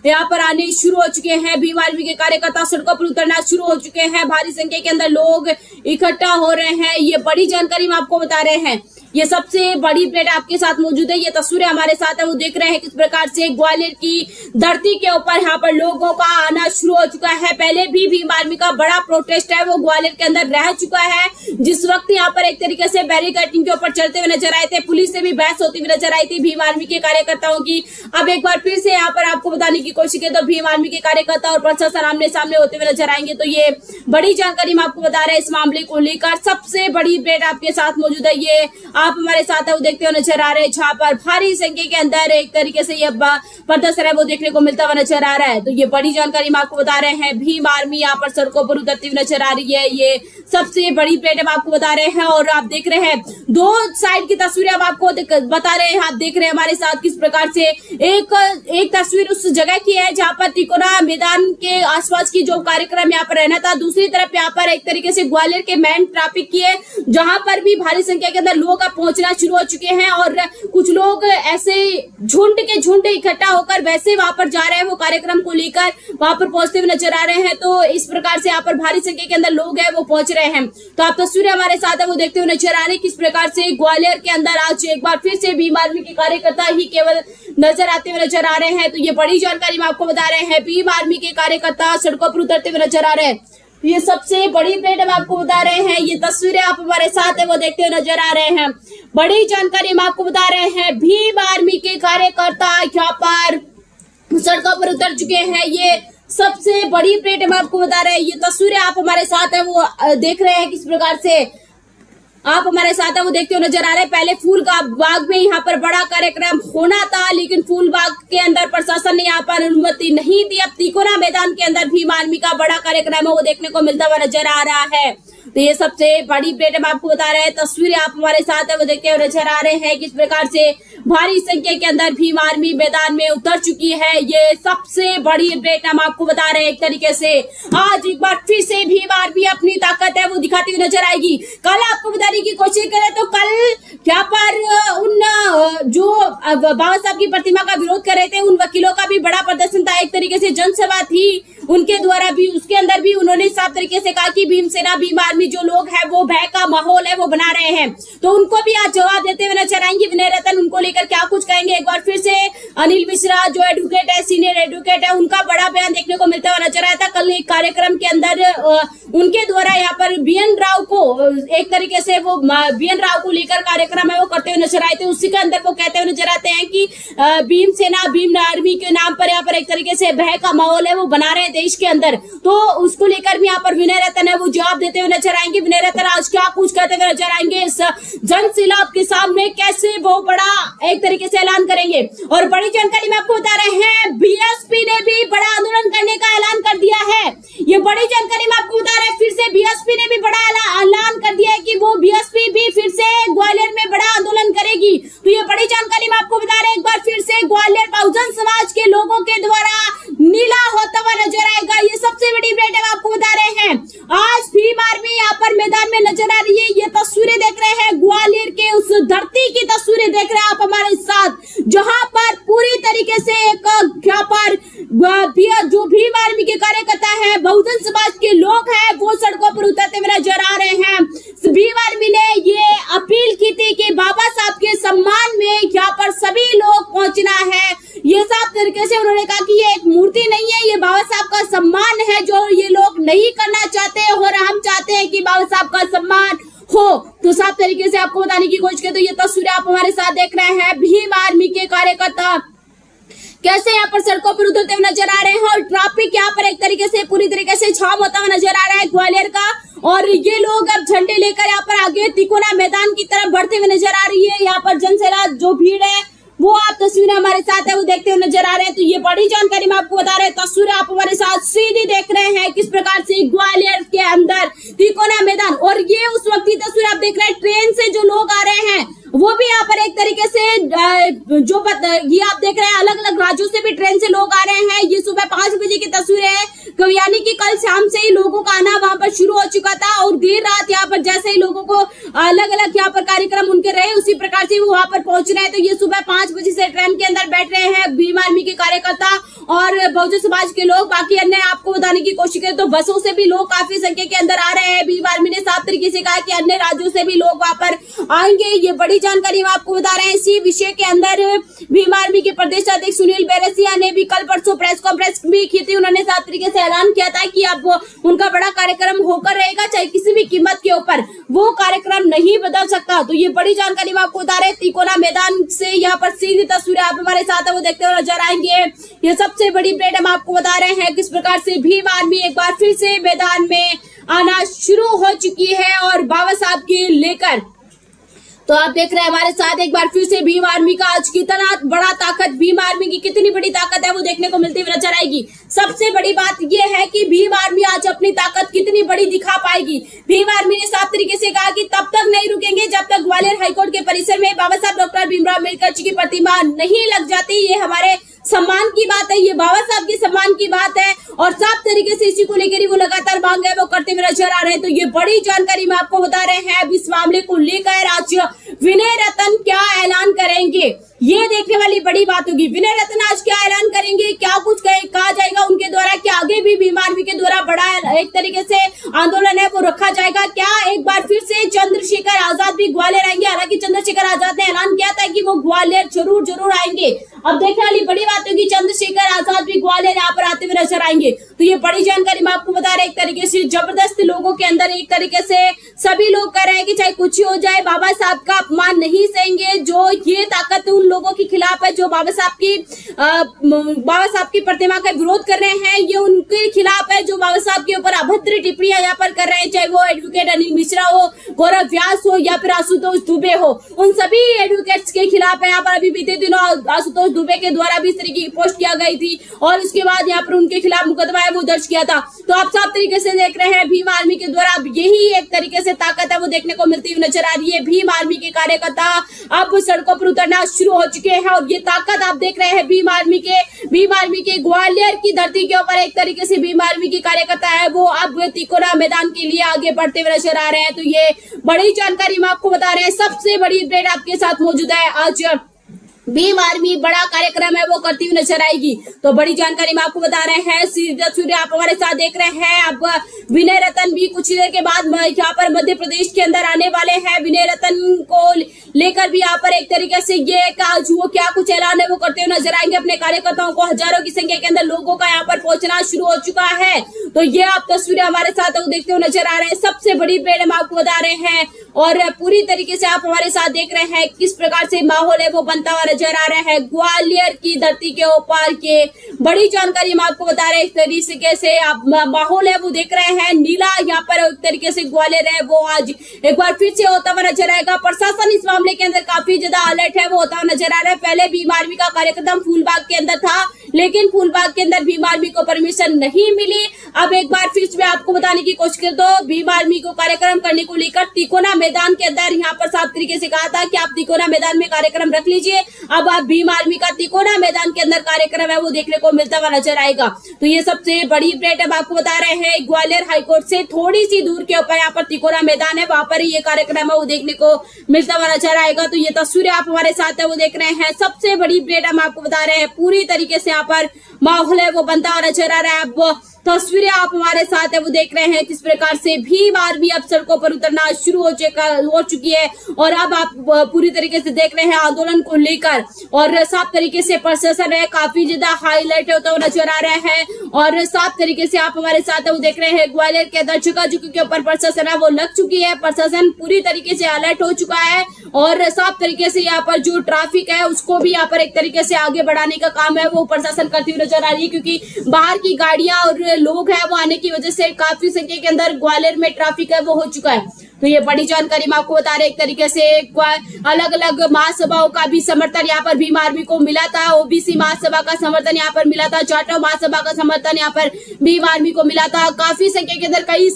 [SPEAKER 2] यहाँ पर आने शुरू हो चुके हैं। भीम आर्मी के कार्यकर्ता सड़कों पर उतरना शुरू हो चुके हैं। भारी संख्या के अंदर लोग इकट्ठा हो रहे हैं। ये बड़ी जानकारी मैं आपको बता रहे हैं। ये सबसे बड़ी अपडेट आपके साथ मौजूद है। ये तस्वीरें हमारे साथ है वो देख रहे हैं किस प्रकार से ग्वालियर की धरती के ऊपर यहाँ पर लोगों का आना शुरू हो चुका है। पहले भी भीम आर्मी का बड़ा प्रोटेस्ट है वो ग्वालियर के अंदर रह चुका है, जिस वक्त यहाँ पर एक तरीके से बैरिकेडिंग के ऊपर चलते हुए नजर आए थे, पुलिस से भी बहस होती हुई नजर आई थी भीम आर्मी के कार्यकर्ताओं की। अब एक बार फिर से यहाँ पर आपको बताने की कोशिश की तो भीम आर्मी के कार्यकर्ता और प्रशासन आमने सामने होते हुए नजर आएंगे। तो ये बड़ी जानकारी मैं आपको बता रहे हैं। इस मामले को लेकर सबसे बड़ी अपडेट आपके साथ मौजूद है। ये आप हमारे साथ है वो देखते हुए नजर आ रहे हैं, जहाँ पर भारी संख्या के अंदर एक तरीके से ये प्रदर्शन है वो देखने को मिलता हुआ नजर आ रहा है। तो ये बड़ी जानकारी हम आपको बता रहे हैं। भीम आर्मी यहाँ पर सड़कों पर उतरती हुई नजर आ रही है। ये सबसे बड़ी अपडेट हम आपको बता रहे हैं और आप देख रहे हैं दो साइड की तस्वीरें हम आपको बता रहे हैं। आप देख रहे हैं हमारे साथ किस प्रकार से एक तस्वीर उस जगह की है जहाँ पर तिकोना मैदान के आसपास की जो कार्यक्रम यहाँ पर रहना था, दूसरी तरफ यहाँ पर एक तरीके से ग्वालियर के मेन ट्रैफिक की है जहाँ पर भी भारी संख्या के अंदर लोग पहुंचना शुरू हो चुके हैं और कुछ लोग ऐसे झुंड के झुंड इकट्ठा होकर वैसे वहां पर जा रहे हैं वो कार्यक्रम को लेकर वहां पर पहुंचते हुए नजर आ रहे हैं। तो इस प्रकार से यहाँ पर भारी संख्या के अंदर लोग हैं वो पहुंच रहे हैं। तो आप तस्वीरें हमारे साथ है वो देखते हुए नजर आ रहे हैं किस प्रकार से ग्वालियर के अंदर आज एक बार फिर से भीम आर्मी के कार्यकर्ता ही केवल नजर आते हुए नजर आ रहे हैं। तो ये बड़ी जानकारी हम आपको बता रहे हैं। भीम आर्मी के कार्यकर्ता सड़कों पर उतरते हुए नजर आ रहे हैं। ये सबसे बड़ी अपडेट हम आपको बता रहे हैं। ये तस्वीरें आप हमारे साथ है वो देखते हुए नजर आ रहे हैं। बड़ी जानकारी हम आपको बता रहे हैं। भीम आर्मी के कार्यकर्ता यहाँ पर सड़कों पर उतर चुके हैं। ये सबसे बड़ी अपडेट हम आपको बता रहे हैं। ये तस्वीरें आप हमारे साथ है वो देख रहे हैं किस प्रकार से आप हमारे साथ है वो देखते हुए नजर आ रहे हैं। पहले फूल बाग में यहाँ पर बड़ा कार्यक्रम होना था, लेकिन फूल बाग के अंदर प्रशासन ने यहाँ पर अनुमति नहीं दी। अब तिकोना मैदान के अंदर भीम आर्मी का बड़ा कार्यक्रम है वो देखने को मिलता हुआ नजर आ रहा है। तो ये सबसे बड़ी अपडेट हम आपको बता रहे हैं। तस्वीरें आप हमारे साथ है वो देखते हुए नजर आ रहे हैं किस प्रकार से भारी संख्या के अंदर भीम आर्मी मैदान में उतर चुकी है। ये सबसे बड़ी अपडेट हम आपको बता रहे हैं। एक तरीके से आज एक बार फिर से भीम आर्मी अपनी ताकत है वो दिखाती हुई नजर आएगी। कल आपको बताने की कोशिश करें तो कल यहाँ पर उन जो बाबा साहब की प्रतिमा का विरोध कर रहे थे उन वकीलों का भी बड़ा प्रदर्शन था। एक तरीके से जनसभा थी, उनके द्वारा भी उसके अंदर भी उन्होंने साफ तरीके से कहा कि भीमसेना भीम आर्मी जो लोग हैं वो भय का माहौल है वो बना रहे हैं। तो उनको भी आज जवाब देते हुए नजर आएंगे विनय रतन, उनको लेकर क्या कुछ कहेंगे। एक बार फिर से अनिल मिश्रा जो एडवोकेट है, सीनियर एडवोकेट है, उनका बड़ा बयान देखने को मिलता हुआ नजर आया था। कल एक कार्यक्रम के अंदर उनके द्वारा यहाँ पर बीएन राव को एक तरीके से वो बीएन राव को लेकर कार्यक्रम है वो करते हुए नजर आए थे। उसी के अंदर वो कहते हुए नजर आते हैं कि भीमसेना भीम आर्मी के नाम पर यहाँ पर एक तरीके से भय का माहौल है वो बना रहे हैं देश के अंदर। तो उसको लेकर भी यहाँ पर विनय रतन है वो जवाब देते हुए नजर आएंगे। विनय रतन आज क्या कुछ कहते हुए नजर आएंगे, इस जन सैलाब के सामने कैसे वो बड़ा एक तरीके से ऐलान करेंगे। और बड़ी जानकारी में आपको बता रहे हैं बीएसपी ने भी बड़ा आंदोलन करने का ऐलान कर दिया है। ये बड़ी जानकारी में आपको बता रहे हैं, फिर से बीएसपी ने भी बड़ा ऐलान कर दिया है कि वो बीएसपी भी फिर से ग्वालियर में बड़ा आंदोलन करेगी। तो ये बड़ी जानकारी में आपको बता रहे हैं, एक बार फिर से ग्वालियर बहुजन समाज के लोगों के द्वारा नीला होता हुआ नजर आएगा। ये सबसे बड़ी अपडेट है आपको बता रहे हैं। आज भीम आर्मी यहाँ पर मैदान में नजर आ रही है। ये तस्वीरें देख रहे हैं ग्वालियर के उस धरती की तस्वीरें देख रहे हैं आप हमारे साथ, जहां पर पूरी तरीके से एक यहाँ पर जो भीम आर्मी के कार्यकर्ता है, बहुजन समाज के लोग हैं, वो सड़कों पर उतरते हुए नजर आ रहे हैं। भीम आर्मी ने ये अपील की थी कि बाबा साहब के सम्मान में यहाँ पर सभी लोग पहुंचना है। ये साफ तरीके से उन्होंने कहा कि ये एक मूर्ति नहीं है, ये बाबा साहब का सम्मान है जो ये लोग नहीं करना चाहते और हम चाहते हैं कि बाबा साहब का सम्मान हो। तो साफ तरीके से आपको बताने की कोशिश करें तो ये तस्वीरें आप हमारे साथ देख रहे हैं। भीम आर्मी के कार्यकर्ता कैसे यहाँ पर सड़कों पर उतरते हुए नजर आ रहे हैं और ट्रैफिक यहाँ पर एक तरीके से पूरी तरीके से जाम होता हुआ नजर आ रहा है ग्वालियर का। और ये लोग अब झंडे लेकर यहाँ पर आगे तिकोना मैदान की तरफ बढ़ते हुए नजर आ रही है। यहाँ पर जनसैलाब जो भीड़ है वो आप तस्वीरें हमारे साथ है वो देखते हुए नजर आ रहे हैं। तो ये बड़ी जानकारी मैं आपको बता रहे हैं, तस्वीरें आप हमारे साथ सीधी देख रहे हैं किस प्रकार से ग्वालियर के अंदर तिकोना मैदान। और ये उस वक्त की तस्वीर आप देख रहे हैं, ट्रेन से जो लोग आ रहे हैं वो भी यहाँ पर एक तरीके से ये आप देख रहे हैं अलग अलग राज्यों से भी ट्रेन से लोग आ रहे हैं। ये सुबह 5 बजे की तस्वीर है, यानी कि कल शाम से ही लोगों का आना वहां पर शुरू हो चुका था और देर रात यहाँ पर जैसे ही लोगों को अलग अलग यहाँ पर कार्यक्रम उनके रहे उसी प्रकार से वो वहां पर पहुंच रहे हैं। तो ये सुबह 5 बजे से ट्रेन के अंदर बैठ रहे हैं भीम आर्मी के कार्यकर्ता और बहुजन समाज के लोग। बाकी अन्य आपको बताने की कोशिश करें तो बसों से भी लोग काफी संख्या के अंदर आ रहे हैं। भीम आर्मी ने साफ तरीके से कहा कि अन्य राज्यों से भी लोग वहां पर आएंगे। ये बड़ी जानकारी हम आपको बता रहे हैं। इसी विषय के अंदर भीम आर्मी के प्रदेश अध्यक्ष सुनील बैरसिया ने भी कल परसों प्रेस कॉन्फ्रेंस भी की थी। उन्होंने साफ तरीके से ऐलान किया था कि अब उनका बड़ा कार्यक्रम होकर रहेगा, चाहे किसी भी कीमत के ऊपर वो कार्यक्रम नहीं बदल सकता। तो ये बड़ी जानकारी मैं आपको बता रहे हैं। तिकोना मैदान से यहाँ पर सीधी तस्वीरें आप हमारे साथ है वो देखते हुए नजर आएंगे। ये सबसे बड़ी अपडेट हम आपको बता रहे हैं किस प्रकार से भीम आर्मी एक बार फिर से मैदान में आना शुरू हो चुकी है और बाबा साहब के लेकर। तो आप देख रहे हैं हमारे साथ एक बार फिर से भीम आर्मी का आज कितना बड़ा ताकत, भीम आर्मी की कितनी बड़ी ताकत है वो देखने को मिलती हुई नजर आएगी। सबसे बड़ी बात ये है कि भीम आर्मी आज अपनी ताकत कितनी बड़ी दिखा पाएगी। भीम आर्मी ने साफ तरीके से कहा कि तब तक नहीं रुकेंगे जब तक ग्वालियर हाईकोर्ट के परिसर में बाबा साहब डॉक्टर भीमराव अम्बेडकर जी की प्रतिमा नहीं लग जाती। ये हमारे सम्मान की बात है, ये बाबा साहब के सम्मान की बात है और साफ तरीके से इसी को लेकर ही वो लगातार मांग है वो करते हुए नजर आ रहे हैं। तो ये बड़ी जानकारी में आपको बता रहे हैं। अब इस मामले को लेकर आज विनय रतन क्या ऐलान करेंगे ये देखने वाली बड़ी बात होगी। विनय रतन आज क्या ऐलान करेंगे, क्या कुछ कहा जाएगा उनके द्वारा, क्या आगे भी भीम आर्मी के द्वारा बड़ा एक तरीके से आंदोलन है वो रखा जाएगा, क्या एक बार फिर से चंद्रशेखर आजाद भी ग्वालियर आएंगे। हालांकि चंद्रशेखर आजाद ने ऐलान किया था कि वो ग्वालियर जरूर आएंगे। अब देखने वाली बड़ी बात होगी चंद्रशेखर आजाद भी ग्वालियर यहाँ पर आते हुए नजर आएंगे। तो ये बड़ी जानकारी मैं आपको बता रहे एक तरीके से जबरदस्त लोगों के अंदर एक तरीके से सभी लोग कह रहे हैं कि चाहे कुछ ही हो जाए बाबा साहब का अपमान नहीं सहेंगे। जो ये ताकत उन लोगों के खिलाफ है जो बाबा साहब की प्रतिमा का विरोध कर रहे हैं, ये उनके खिलाफ है जो बाबा साहब के ऊपर अभद्र टिप्पणियां यहाँ पर कर रहे हैं, चाहे वो एडवोकेट अनिल मिश्रा हो, गौरव व्यास हो या फिर आशुतोष दुबे हो। उन सभी एडवोकेट्स के खिलाफ है। यहाँ पर अभी बीते दिनों आशुतोष दुबे के द्वारा भी इस तरीके की पोस्ट किया गई थी और उसके बाद यहाँ पर उनके खिलाफ मुकदमा है वो दर्ज किया था। तो आप साफ तरीके से देख रहे हैं भीम आर्मी के द्वारा अब यही एक तरीके से ताकत है वो देखने को मिलती हुई नजर आ रही है। भीम आर्मी के कार्यकर्ता अब सड़कों पर उतरना शुरू हो चुके हैं और ये ताकत आप देख रहे हैं भीम आर्मी के ग्वालियर की धरती के ऊपर एक तरीके से भीम आर्मी के कार्यकर्ता है वो अब तिकोना मैदान के लिए आगे बढ़ते हुए नजर आ रहे हैं। तो ये बड़ी जानकारी मैं आपको बता रहे हैं। सबसे बड़ी अपडेट आपके साथ मौजूद है आज भीम आर्मी बड़ा कार्यक्रम है वो करती हुई नजर आएगी। तो बड़ी जानकारी में आपको बता रहे हैं, सीधी तस्वीरें आप हमारे साथ देख रहे हैं। अब विनय रतन भी कुछ देर के बाद यहाँ पर मध्य प्रदेश के अंदर आने वाले हैं। विनय रतन को लेकर भी यहाँ पर एक तरीके से ये वो क्या कुछ ऐलान है वो करते हुए नजर आएंगे। अपने कार्यकर्ताओं को हजारों की संख्या के अंदर लोगों का यहाँ पर पहुंचना शुरू हो चुका है। तो ये आप तस्वीरें हमारे साथ देखते हुए नजर आ रहे हैं। सबसे बड़ी अपडेट हम आपको बता रहे हैं और पूरी तरीके से आप हमारे साथ देख रहे हैं किस प्रकार से माहौल है वो बनता हुआ नजर आ रहा है। ग्वालियर की धरती के ऊपर के बड़ी जानकारी हम आपको बता रहे हैं। इस तरीके से आप माहौल है वो देख रहे हैं। नीला यहाँ पर एक तरीके से ग्वालियर है वो आज एक बार फिर से होता हुआ नजर आएगा। प्रशासन इस मामले के अंदर काफी ज्यादा अलर्ट है वो होता हुआ नजर आ रहा है। पहले भीम आर्मी का कार्यक्रम फूलबाग के अंदर था, लेकिन फूलबाग के अंदर भीम आर्मी को परमिशन नहीं मिली। अब एक बार फिर मैं आपको बताने की कोशिश कर दो, भीम आर्मी को कार्यक्रम करने को लेकर तिकोना मैदान के अंदर यहाँ पर साफ तरीके से कहा था कि आप तिकोना मैदान में कार्यक्रम रख लीजिए। अब आप भीम आर्मी का तिकोना मैदान के अंदर कार्यक्रम है वो देखने को मिलता हुआ नजर आएगा। तो ये सबसे बड़ी अपडेट अब आपको बता रहे हैं। ग्वालियर हाईकोर्ट से थोड़ी सी दूर के ऊपर यहाँ पर तिकोना मैदान है, वहां पर ये कार्यक्रम है वो देखने को मिलता हुआ नजर आएगा। तो ये तस्वीरें आप हमारे साथ है वो देख रहे हैं। सबसे बड़ी अपडेट हम आपको बता रहे हैं। पूरी तरीके से यहाँ पर माहौल है वो बनता हुआ नजर आ रहा है। अब तस्वीरें आप हमारे साथ है वो देख रहे हैं किस प्रकार से भीम आर्मी अब सड़कों पर उतरना शुरू हो चुकी है। और अब आप पूरी तरीके से देख रहे हैं आंदोलन को लेकर, और साफ तरीके से प्रशासन है काफी ज्यादा हाईलाइट होता हुआ नजर आ रहा है। और साफ तरीके से आप हमारे साथ है वो देख रहे हैं ग्वालियर के अंदर जगह जगह के ऊपर प्रशासन है वो लग चुकी है। प्रशासन पूरी तरीके से अलर्ट हो चुका है और साफ तरीके से यहाँ पर जो ट्रैफिक है उसको भी यहाँ पर एक तरीके से आगे बढ़ाने का काम है वो प्रशासन करती हुई नजर आ रही है, क्योंकि बाहर की गाड़ियां और लोग है वो आने की वजह से काफी संख्या के अंदर ग्वालियर में ट्रैफिक है वो हो चुका है। तो ये बड़ी जानकारी मैं आपको बता रहे एक तरीके से अलग अलग महासभाओं का भी समर्थन यहाँ पर भीम आर्मी को मिला था। ओबीसी महासभा का समर्थन यहाँ पर मिला था, जाटव महासभा का समर्थन यहाँ पर भीम आर्मी को मिला था। काफी संख्या के अंदर कई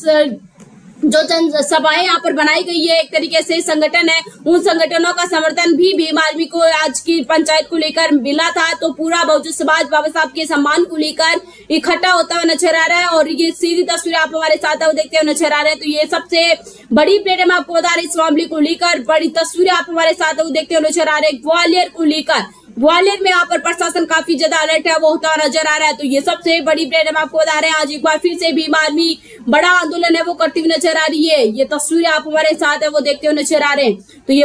[SPEAKER 2] जो जनसभाएं यहाँ पर बनाई गई है, एक तरीके से संगठन है, उन संगठनों का समर्थन भी भीम आर्मी को आज की पंचायत को लेकर मिला था। तो पूरा बहुजन समाज बाबा साहब के सम्मान को लेकर इकट्ठा होता हुआ नजर आ रहा है और ये सीधी तस्वीर आप हमारे साथ देखते हुए नजर आ रहे हैं। तो ये सबसे बड़ी अपडेट हम आपको बता रहे इस मामले को लेकर। बड़ी तस्वीरें आप हमारे साथ देखते हुए नजर आ रहे हैं ग्वालियर को लेकर। ग्वालियर में यहाँ पर प्रशासन काफी ज्यादा अलर्ट है वो होता नजर आ रहा है। तो ये सबसे बड़ी अपडेट हम आपको बता रहे हैं। आज एक बार फिर से भीम आर्मी बड़ा आंदोलन है वो करती हुई नजर आ रही है। ये तस्वीरें आप हमारे साथ है वो देखते हुए नजर आ रहे हैं। तो ये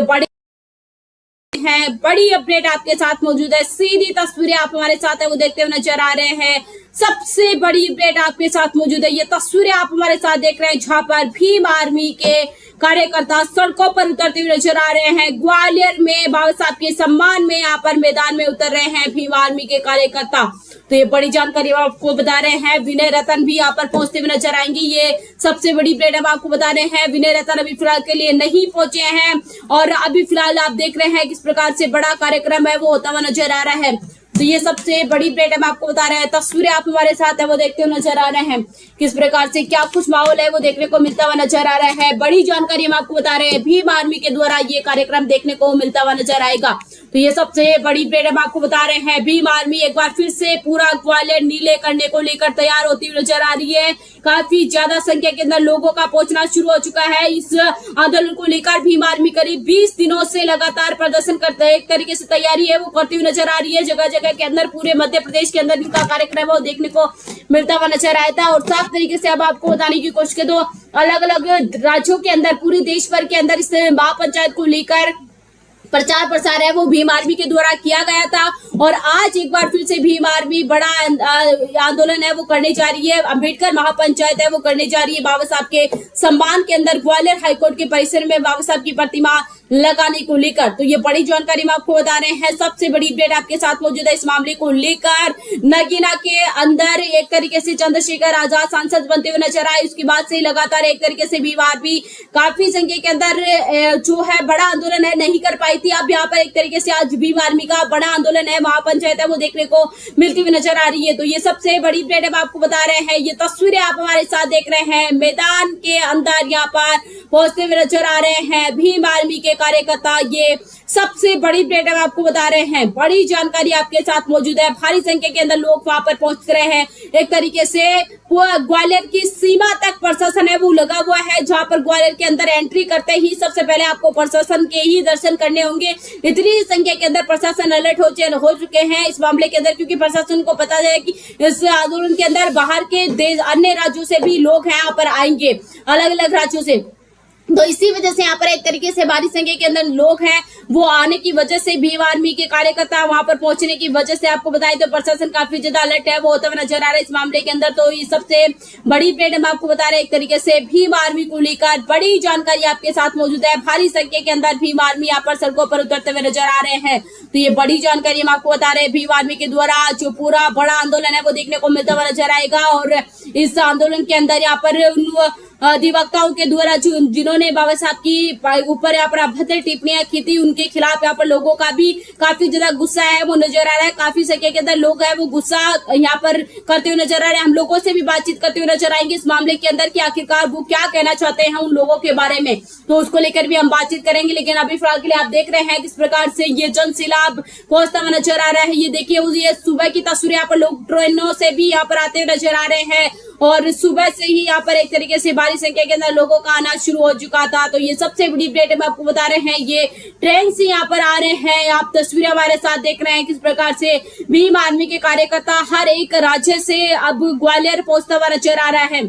[SPEAKER 2] बड़ी अपडेट आपके साथ मौजूद है। सीधी तस्वीरें आप हमारे साथ है वो देखते हुए नजर आ रहे हैं। सबसे बड़ी अपडेट आपके साथ मौजूद है। ये तस्वीरें आप हमारे साथ देख रहे हैं जहां पर भीम आर्मी के कार्यकर्ता सड़कों पर उतरते हुए नजर आ रहे हैं। ग्वालियर में बाबा साहब के सम्मान में यहाँ पर मैदान में उतर रहे हैं भीम आर्मी के कार्यकर्ता। तो ये बड़ी जानकारी आपको बता रहे हैं। विनय रतन भी यहाँ पर पहुंचते हुए नजर आएंगे। ये सबसे बड़ी अपडेट हम आपको बता रहे हैं। विनय रतन अभी फिलहाल के लिए नहीं पहुंचे हैं और अभी फिलहाल आप देख रहे हैं किस प्रकार से बड़ा कार्यक्रम है वो होता हुआ नजर आ रहा है। तो ये सबसे बड़ी अपडेट हम आपको बता रहे हैं। तस्वीरें आप हमारे साथ है वो देखते हुए नजर आ रहे हैं किस प्रकार से क्या कुछ माहौल है वो देखने को मिलता हुआ नजर आ रहा है। बड़ी जानकारी हम आपको बता रहे हैं। भीम आर्मी के द्वारा ये कार्यक्रम देखने को मिलता हुआ नजर आएगा। तो ये सबसे बड़ी अपडेट हम आपको बता रहे हैं। भीम आर्मी एक बार फिर से पूरा ग्वालियर नीले करने को लेकर तैयार होती हुई नजर आ रही है। काफी ज्यादा संख्या के अंदर लोगों का पहुंचना शुरू हो चुका है। इस आंदोलन को लेकर भीम आर्मी करीब 20 दिनों से लगातार प्रदर्शन करते हैं, एक तरीके से तैयारी है वो करती हुई नजर आ रही है। जगह जगह के अंदर पूरे मध्य प्रदेश के अंदर इनका कार्यक्रम है वो देखने को मिलता हुआ नजर आया था। और साफ तरीके से अब आपको बताने की कोशिश करें तो अलग अलग राज्यों के अंदर पूरे देश भर के अंदर इस महापंचायत को लेकर प्रचार प्रसार है वो भीम आर्मी के द्वारा किया गया था। और आज एक बार फिर से भीम आर्मी बड़ा आंदोलन है वो करने जा रही है। अंबेडकर महापंचायत है वो करने जा रही है बाबा साहब के सम्मान के अंदर ग्वालियर हाईकोर्ट के परिसर में बाबा साहब की प्रतिमा लगाने को लेकर। तो ये बड़ी जानकारी मैं आपको बता रहे हैं। सबसे बड़ी अपडेट आपके साथ मौजूद है इस मामले को लेकर। नगीना के अंदर एक तरीके से चंद्रशेखर आजाद सांसद बनते हुए नजर आए। उसके बाद से लगातार एक तरीके से भीम आर्मी काफी संख्या के अंदर जो है बड़ा आंदोलन है नहीं कर पाई थी। अब यहाँ पर एक तरीके से आज भीम आर्मी का बड़ा आंदोलन है महापंचायत है वो देखने को मिलती हुई नजर आ रही है। तो ये सबसे बड़ी अपडेट हम आपको बता रहे हैं। ये तस्वीरें आप हमारे साथ देख रहे हैं। मैदान के अंदर यहाँ पर पहुंचते हुए नजर आ रहे हैं भीम आर्मी के कार्यकर्ता ये सबसे बड़ी अपडेट हम आपको बता रहे हैं। बड़ी जानकारी आपके साथ मौजूद है। भारी संख्या के अंदर लोग वहां पर पहुंच रहे हैं। एक तरीके से ग्वालियर की सीमा तक प्रशासन है वो लगा हुआ है, जहां पर ग्वालियर के अंदर एंट्री करते ही सबसे पहले आपको प्रशासन के ही दर्शन करने होंगे। इतनी संख्या के अंदर प्रशासन अलर्ट हो चुके हैं इस मामले के अंदर, क्योंकि प्रशासन को पता है कि इस आंदोलन के अंदर बाहर के देश अन्य राज्यों से भी लोग हैं यहाँ पर आएंगे, अलग अलग राज्यों से। तो इसी वजह से यहाँ पर एक तरीके से भारी संख्या के अंदर लोग हैं वो आने की वजह से भीम आर्मी के कार्यकर्ता वहां पर पहुंचने की वजह से आपको बताएं तो प्रशासन काफी ज्यादा अलर्ट है वो होता हुआ नजर आ रहा है इस मामले के अंदर। तो ये सबसे बड़ी अपडेट हम आपको बता रहे हैं। एक तरीके से भीम आर्मी को लेकर बड़ी जानकारी आपके साथ मौजूद है। भारी संख्या के अंदर भीम आर्मी यहाँ पर सड़कों पर उतरते हुए नजर आ रहे हैं। तो ये बड़ी जानकारी हम आपको बता रहे हैं। भीम आर्मी के द्वारा जो पूरा बड़ा आंदोलन है वो देखने को मिलता हुआ नजर आएगा, और इस आंदोलन के अंदर यहाँ पर अधिवक्ताओं के द्वारा जिन्होंने बाबा साहब की ऊपर यहाँ पर अभद्र टिप्पणियां की थी उनके खिलाफ यहाँ पर लोगों का भी काफी ज्यादा गुस्सा है वो नजर आ रहा है। काफी संख्या के अंदर लोग हैं वो गुस्सा यहाँ पर करते हुए नजर आ रहे हैं। हम लोगों से भी बातचीत करते हुए नजर आएंगे इस मामले के अंदर कि आखिरकार वो क्या कहना चाहते हैं उन लोगों के बारे में, तो उसको लेकर भी हम बातचीत करेंगे। लेकिन अभी फिलहाल के लिए आप देख रहे हैं किस प्रकार से ये जन सैलाब पहुंचता हुआ नजर आ रहा है। ये देखिए ये सुबह की तस्वीरें, यहाँ पर लोग ट्रेनों से भी यहाँ पर आते हुए नजर आ रहे हैं, और सुबह से ही यहाँ पर एक तरीके से भारी संख्या के अंदर लोगों का आना शुरू हो चुका था। तो ये सबसे बड़ी अपडेट हम आपको बता रहे हैं। ये ट्रेन से यहाँ पर आ रहे हैं, आप तस्वीरें हमारे साथ देख रहे हैं किस प्रकार से भीम आर्मी के कार्यकर्ता हर एक राज्य से अब ग्वालियर पहुंचता हुआ नजर आ रहा है।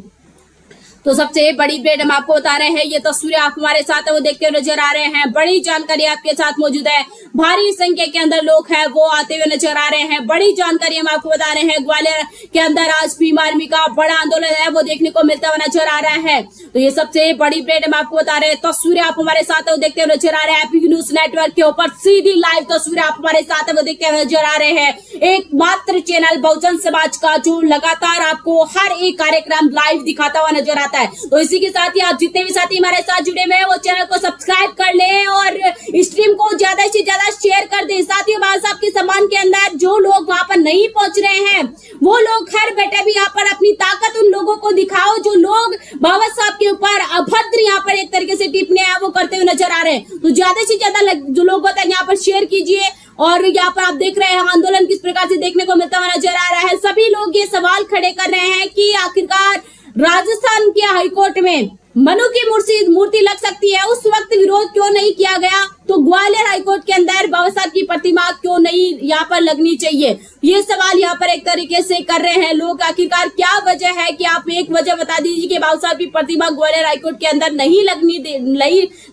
[SPEAKER 2] तो सबसे बड़ी अपडेट हम आपको बता रहे हैं। ये तस्वीरें आप हमारे साथ है वो देखते हुए नजर आ रहे हैं। बड़ी जानकारी आपके साथ मौजूद है। भारी संख्या के अंदर लोग हैं वो आते हुए नजर आ रहे हैं। बड़ी जानकारी हम आपको बता रहे हैं। ग्वालियर के अंदर आज भीम आर्मी का बड़ा आंदोलन है वो देखने को मिलता हुआ नजर आ रहा है। तो ये सबसे बड़ी अपडेट हम आपको बता रहे हैं। तस्वीरें आप हमारे साथ है वो देखते हुए नजर आ रहे हैं। एपी न्यूज नेटवर्क के ऊपर सीधी लाइव तस्वीरें आप हमारे साथ है वो देखते हुए नजर आ रहे हैं। एकमात्र चैनल बहुजन समाज का जो लगातार आपको हर एक कार्यक्रम लाइव दिखाता हुआ नजर आता है। तो इसी के साथ ही आप जितने भी साथी हमारे साथ जुड़े हुए हैं वो चैनल को सब्सक्राइब कर लें और स्ट्रीम को ज्यादा से ज्यादा शेयर कर दें। साथियों बाबा साहब के सम्मान के अंदर जो लोग वहां पर नहीं पहुंच रहे हैं वो लोग घर बैठे भी यहाँ पर अपनी ताकत उन लोगों को दिखाओ जो लोग बाबा साहब के ऊपर अभद्र यहाँ पर एक तरीके से टिप्पणियां वो करते हुए नजर आ रहे हैं। तो ज्यादा से ज्यादा जो लोग होते हैं यहाँ पर शेयर कीजिए। और यहाँ पर आप देख रहे हैं आंदोलन किस प्रकार से देखने को मिलता हुआ नजर आ रहा है। सभी लोग ये सवाल खड़े कर रहे हैं कि आखिरकार राजस्थान के हाईकोर्ट में मनु की मूर्ति लग सकती है, उस वक्त विरोध क्यों नहीं किया गया? तो ग्वालियर हाईकोर्ट के अंदर बाबा साहब की प्रतिमा क्यों नहीं यहाँ पर लगनी चाहिए? ये सवाल यहाँ पर एक तरीके से कर रहे हैं लोग। आखिरकार क्या वजह है कि आप एक वजह बता दीजिए कि बाबा साहब की प्रतिमा ग्वालियर हाईकोर्ट के अंदर नहीं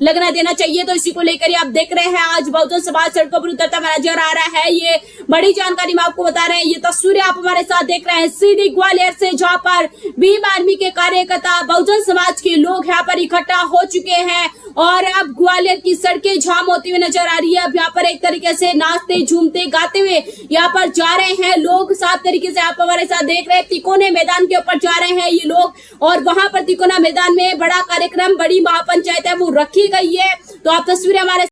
[SPEAKER 2] लगना देना चाहिए। तो इसी को लेकर आप देख रहे हैं आज बहुजन समाज सड़कों पर उतरता हुआ नजर आ रहा है। ये बड़ी जानकारी मैं आपको बता रहे हैं। ये तस्वीरें आप हमारे साथ देख रहे हैं सीधी ग्वालियर से, जहाँ पर भीम आर्मी के कार्यकर्ता बहुजन समाज के लोग यहाँ पर इकट्ठा हो चुके हैं और अब ग्वालियर की सड़कें जाम होती हुई नजर आ रही है। अब यहाँ पर एक तरीके से नाचते झूमते गाते हुए यहाँ पर जा रहे हैं लोग। साफ तरीके से आप हमारे साथ देख रहे हैं तिकोने मैदान के ऊपर जा रहे हैं ये लोग, और वहां पर तिकोना मैदान में बड़ा कार्यक्रम, बड़ी महापंचायत है वो रखी गई है। तो आप तस्वीरें हमारे